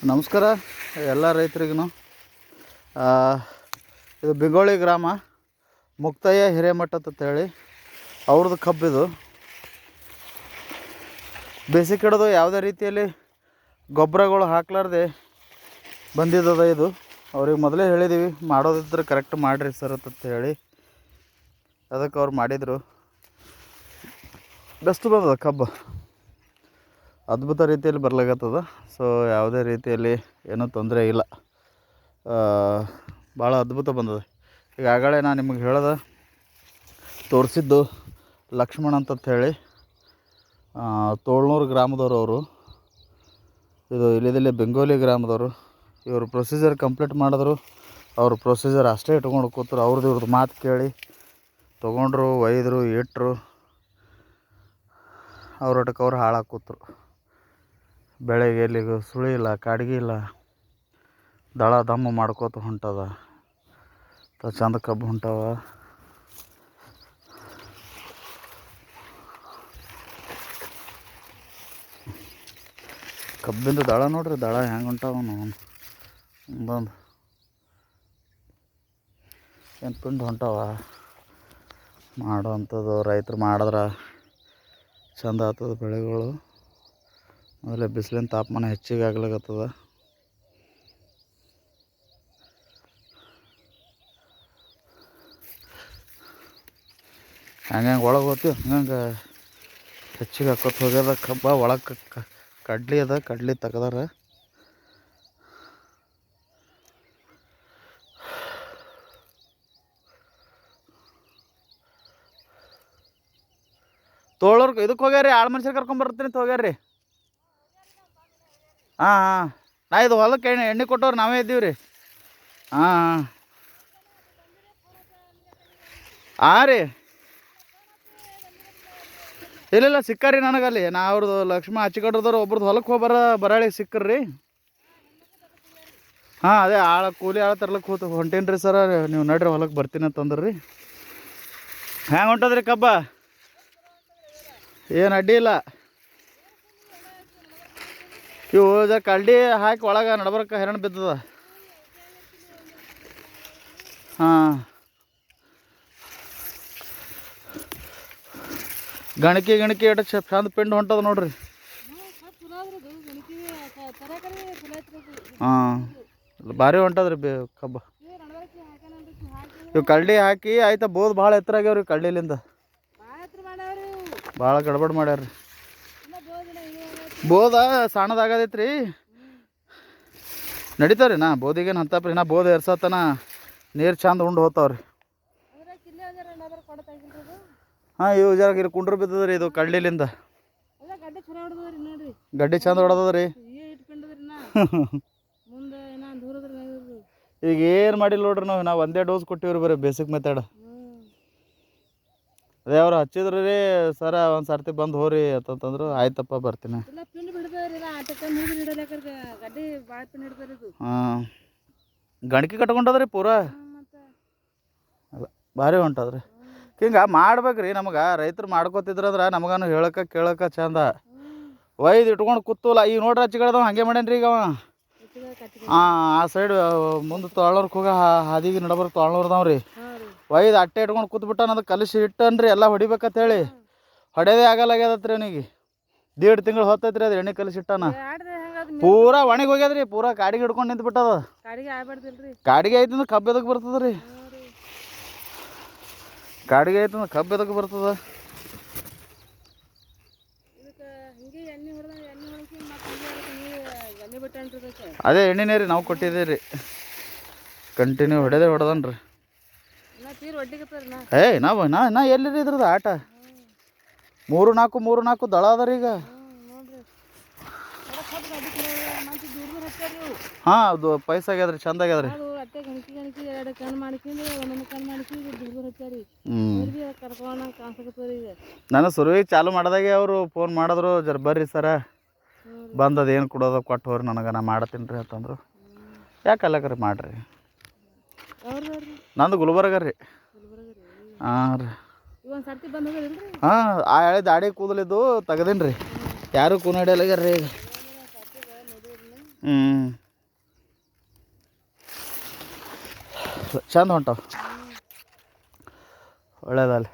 ನಮಸ್ಕಾರ ಎಲ್ಲ ರೈತರಿಗೂ. ಇದು ಬಿಗೋಳಿ ಗ್ರಾಮ ಮುಕ್ತಾಯ ಹಿರೇಮಠ ಅಂತೇಳಿ ಅವ್ರದ್ದು ಕಬ್ಬಿದು. ಬೇಸಿಗೆ ಹಿಡಿದು ಯಾವುದೇ ರೀತಿಯಲ್ಲಿ ಗೊಬ್ಬರಗಳು ಹಾಕ್ಲಾರ್ದೆ ಬಂದಿದ್ದದ ಇದು. ಅವ್ರಿಗೆ ಮೊದಲೇ ಹೇಳಿದ್ದೀವಿ, ಮಾಡೋದಿದ್ರೆ ಕರೆಕ್ಟ್ ಮಾಡಿರಿ ಸರ್ ಅಂತ ಹೇಳಿ. ಅದಕ್ಕೆ ಅವ್ರು ಮಾಡಿದರು. ಬೆಸ್ಟ್ ಬಂದದ ಕಬ್ಬು, ಅದ್ಭುತ ರೀತಿಯಲ್ಲಿ ಬರ್ಲಾಗತ್ತದ. ಸೊ ಯಾವುದೇ ರೀತಿಯಲ್ಲಿ ಏನೂ ತೊಂದರೆ ಇಲ್ಲ, ಭಾಳ ಅದ್ಭುತ ಬಂದದ. ಈಗಾಗಲೇ ನಾನು ನಿಮಗೆ ತೋರಿಸಿದ್ದು ಲಕ್ಷ್ಮಣ ಅಂತ ಹೇಳಿ ತೋಳ್ನೂರು ಗ್ರಾಮದವರು. ಅವರು ಇದು ಇಲ್ಲಿದಲ್ಲೇ ಬೆಂಗೋಲಿ ಗ್ರಾಮದವರು. ಇವರು ಪ್ರೊಸೀಜರ್ ಕಂಪ್ಲೀಟ್ ಮಾಡಿದ್ರು. ಅವರು ಪ್ರೊಸೀಜರ್ ಅಷ್ಟೇ ಇಟ್ಕೊಂಡು ಕೂತರು. ಇವ್ರದ್ದು ಮಾತು ಕೇಳಿ ತೊಗೊಂಡ್ರು, ಒಯ್ದರು, ಇಟ್ಟರು. ಅವ್ರೊಟ್ಟಕ್ಕೆ ಅವ್ರು ಹಾಳಾಗಿ ಕೂತರು. ಬೆಳೆಗೆ ಎಲ್ಲಿಗೂ ಸುಳಿ ಇಲ್ಲ, ಕಾಡ್ಗಿ ಇಲ್ಲ, ದಳ ದಮ್ಮು ಮಾಡ್ಕೋತ ಹೊಂಟದ. ಚಂದ ಕಬ್ಬು ಹೊಂಟವ. ಕಬ್ಬಿಂದ ದಳ ನೋಡ್ರಿ, ದಳ ಹೆಂಗೆ ಹೊಂಟಾವ ನಾವು ಬಂದು ಏನು ಪಿಂಡ್ ಹೊಂಟಾವ. ಮಾಡೋವಂಥದ್ದು ರೈತರು ಮಾಡಿದ್ರೆ ಚಂದ ಆಗ್ತದೆ ಬೆಳೆಗಳು. ಆಮೇಲೆ ಬಿಸಿಲಿನ ತಾಪಮಾನ ಹೆಚ್ಚಿಗೆ ಆಗ್ಲಾಗತ್ತದ. ಹಂಗೆ ಒಳಗೆ ಹೋಗ್ತೀವಿ, ಹಂಗೆ ಹೆಚ್ಚಿಗೆ ಹಾಕೋತ ಹೋಗ್ಯದ ಕಬ್ಬ. ಒಳಗೆ ಕಡ್ಲಿ ಅದ, ಕಡ್ಲಿ ತೆಗ್ದಾರ. ತೋಳೂರ್ಗೆ ಇದಕ್ಕೆ ಹೋಗ್ಯಾರಿ, ಆಳು ಮನುಷ್ಯರು ಕರ್ಕೊಂಬರ್ತೀನಿ ಅಂತ ಹೋಗ್ಯಾರಿ. ಹಾಂ ನಾ ಇದು ಹೊಲಕ್ಕೆ ಎಣ್ಣೆ ಕೊಟ್ಟವ್ರು ನಾವೇ ಇದ್ದೀವಿ ರೀ. ಹಾಂ ರೀ, ಇಲ್ಲ ಸಿಕ್ಕಾರಿ ನನಗಲ್ಲಿ. ನಾ ಅವ್ರದ್ದು ಲಕ್ಷ್ಮಣ ಹಚ್ಚಿಕೊಡ್ರದವ್ರು ಒಬ್ರದ್ದು ಹೊಲಕ್ಕೆ ಹೋಗಿ ಬರಾಳಿಗೆ ಸಿಕ್ಕರ್ರಿ. ಹಾಂ ಅದೇ ಕೂಲಿ ಆಳು ತರ್ಲಕ್ಕೆ ಹೊಂಟೀನಿ ರೀ ಸರ, ನೀವು ನಡ್ರಿ ಹೊಲಕ್ಕೆ ಬರ್ತೀನಿ ಅಂತಂದ್ರಿ ರೀ. ಹೆಂಗೆ ಹೊಂಟದ್ರಿ ಕಬ್ಬ? ಏನು ಅಡ್ಡಿ ಇಲ್ಲ. ಇವು ಕಡ್ಡಿ ಹಾಕಿ ಒಳಗೆ ನಡ್ಬರ್ಕ ಹೆರಣ ಬಿದ್ದದ. ಹಾಂ ಗಣಕಿ ಎಷ್ಟು ಚಂದ ಪಿಂಡ್ ಹೊಂಟದ ನೋಡ್ರಿ. ಹಾಂ ಭಾರಿ ಹೊಂಟದ್ರಿ ಕಬ್ಬ. ಇವು ಕಡ್ಡಿ ಹಾಕಿ ಆಯ್ತಾ, ಬೋದ್ ಭಾಳ ಎತ್ತರ ಆಗ್ಯಾವ್ರಿ. ಕಡ್ಡಿಲಿಂದ ಭಾಳ ಗಡ್ಬಡ್ ಮಾಡ್ಯಾರ್ರಿ. ಬೋದ ಸಣ್ಣದಾಗದೈತ್ರಿ, ನಡೀತಾವ್ರಿ. ನಾ ಬೋದಿಗೇನು ಅಂತಪ್ರಿ, ನಾ ಬೋದ ಎರ್ಸತ್ತನ ನೀರು ಚಂದ ಉಂಡು ಹೋಗ್ತಾವ್ರಿ. ಹಾಂ ಇವು ಜರ ಕುಂಡ್ರು ಬಿದ್ದದ್ರಿ. ಇದು ಕಡ್ಲಿಲಿಂದ ಗಡ್ಡಿ ಚಂದ ಹೊಡೆದದ್ರಿ. ಈಗ ಏನು ಮಾಡಿಲ್ಲ ನೋಡ್ರಿ, ನಾವು ಒಂದೇ ಡೋಸ್ ಕೊಟ್ಟಿವ್ರಿ ಬರೀ ಬೇಸಿಕ್ ಮೆಥಡ್. ಅದೇ ಅವ್ರು ಹಚ್ಚಿದ್ರು ರೀ, ಸರ ಒಂದು ಸರ್ತಿ ಬಂದು ಹೋರಿ ಅಂತಂತಂದ್ರು. ಆಯ್ತಪ್ಪ ಬರ್ತೀನಿ. ಹಾಂ ಗಣಕಿ ಕಟ್ಕೊಂಡದ್ರಿ ಪೂರಾ, ಅಲ್ಲ ಭಾರಿ ಹೊಂಟದ್ರಿ. ಹಿಂಗೆ ಮಾಡ್ಬೇಕ್ರಿ. ನಮಗೆ ರೈತರು ಮಾಡ್ಕೋತಿದ್ರಂದ್ರೆ ನಮಗಾನು ಹೇಳಕ್ಕೆ ಕೇಳಕ್ಕೆ ಚಂದ. ಒಯ್ದು ಇಟ್ಕೊಂಡು ಕೂತಲ್ಲ. ಈಗ ನೋಡ್ರಿ ಹಚ್ಚಿಗಳದವ ಹಂಗೆ ಮಾಡ್ಯಾನ್ರಿ ಈಗ ಅವ. ಆ ಸೈಡ್ ಮುಂದೆ ತೊಳ್ನೂರ್ಗೆ ಹೋಗ ಹಾದಿಗೆ ನಡಬರ್ಕ ತೊಳ್ನೂರ್ದವ್ರಿ. ಒಯ್ದು ಅಟ್ಟೆ ಇಟ್ಕೊಂಡು ಕೂತ್ಬಿಟ್ಟಾನ. ಅದಕ್ಕೆ ಕಲಿಸಿ ಇಟ್ಟನ್ರಿ ಎಲ್ಲ ಹೊಡಿಬೇಕಂತ ಹೇಳಿ. ಹೊಡೆದೇ ಆಗಲ್ಲಾಗ್ಯದತ್ರಿ ಅವನಿಗೆ. 1.5 ತಿಂಗಳು ಹೊತ್ತೈತ್ರಿ ಅದು ಎಣ್ಣೆ ಕಲಿಸಿ ಇಟ್ಟಾನ. ಪೂರಾ ಒಣಗಿ ಹೋಗ್ಯದ್ರಿ. ಪೂರಾ ಕಾಡಿಗೆ ಹಿಡ್ಕೊಂಡು ನಿಂತ್ಬಿಟ್ಟದ. ಕಾಡಿಗೆ ಆಯ್ತಂದ್ರೆ ಕಬ್ಬು ಎದಕ್ಕೆ ಬರ್ತದ ರೀ? ಕಾಡಿಗೆ ಆಯ್ತಂದ್ರೆ ಕಬ್ಬು ಎದಕ್ಕೆ ಬರ್ತದ? ಅದೇ ಎಣ್ಣೆನೇ ರೀ ನಾವು ಕೊಟ್ಟಿದ್ದೀವಿ ರೀ. ಕಂಟಿನ್ಯೂ ಹೊಡೆದನ್ರಿ. ನಾ ಎಲ್ಲಿರಿ ಇದ್ರದ್ದು ಆಟ? 3-4 ದಳ ಅದ ರೀ ಈಗ. ಹಾಂ ಅದು ಪೈಸಾ ಆಗ್ಯದ್ರಿ, ಚಂದ ಆಗ್ಯದ್ರಿ. ನಾನು ಸುರುವಿಗೆ ಚಾಲು ಮಾಡಿದಾಗೆ ಅವರು ಫೋನ್ ಮಾಡಿದ್ರು, ಜರ ಬರ್ರಿ ಸರ ಬಂದದ ಏನು ಕೊಡೋದ ಕೊಟ್ಟು ಹೋರಿ ನನಗೆ, ನಾ ಮಾಡತ್ತೀನಿ ರೀ ಅಂತಂದ್ರು. ಯಾಕೆ ಅಲ್ಲಕ್ರಿ ಮಾಡಿರಿ. ನಂದು ಗುಲ್ಬರ್ಗ ರೀ. ಹಾಂ ರೀ. ಹಾಂ ಆ ಹಳೆ ದಾಡಿ ಕೂದಲಿದ್ದು ತೆಗ್ದೀನಿ ರೀ. ಯಾರು ಕೂನ ಹಿಡಿಯಲಾಗ್ಯಾರ ರೀ ಈಗ. ಹ್ಞೂ ಚಂದ ಹೊಂಟವು ಒಳ್ಳೇದಲ್ಲ